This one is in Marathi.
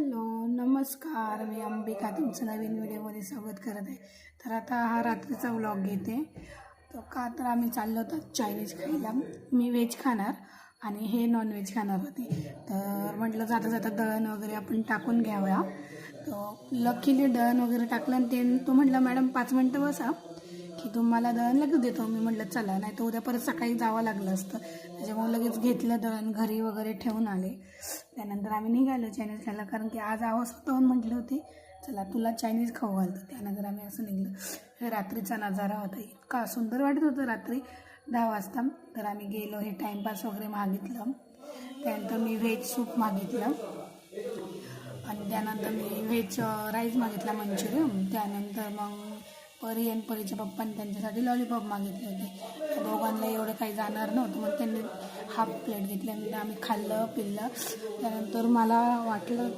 हॅलो नमस्कार, मी अंबिका तुमचं नवीन व्हिडिओमध्ये स्वागत करत आहे. तर आता हा रात्रीचा व्लॉग घेते. तर आम्ही चाललो होतो चायनीज खायला. मी व्हेज खाणार आणि हे नॉनव्हेज खाणार होते. तर म्हटलं जाता जाता दळण वगैरे आपण टाकून घ्यावया. तर लकीली दळण वगैरे टाकलं आणि तो म्हटलं मॅडम 5 मिनटं बसा की तुम्हाला दळण लगेच देतो. मी म्हटलं चला, नाही तर उद्या परत सकाळी जावं लागलं असतं. त्याच्यामुळे लगेच घेतलं दळण, घरी वगैरे ठेवून आले. त्यानंतर आम्ही निघालो चायनीज खायला, कारण की आज स्वतःहून म्हटले होते चला तुला चायनीज खाऊ घालतो. त्यानंतर आम्ही असं निघलो. हे रात्रीचा नजारा होता, इतका सुंदर वाटत होतं रात्री 10 वाजता. तर आम्ही गेलो, हे टाईमपास वगैरे मागितलं. त्यानंतर मी व्हेज सूप मागितलं आणि त्यानंतर मी व्हेज राईस मागितला, मंचुरियन. त्यानंतर मग परी आणि परीच्या पप्पांनी त्यांच्यासाठी लॉलीपॉप मागितले होते. त्या दोघांना एवढं काही जाणार नव्हतं, मग त्यांनी हाफ प्लेट घेतली आणि आम्ही खाल्लं पिल्लं. त्यानंतर मला वाटलं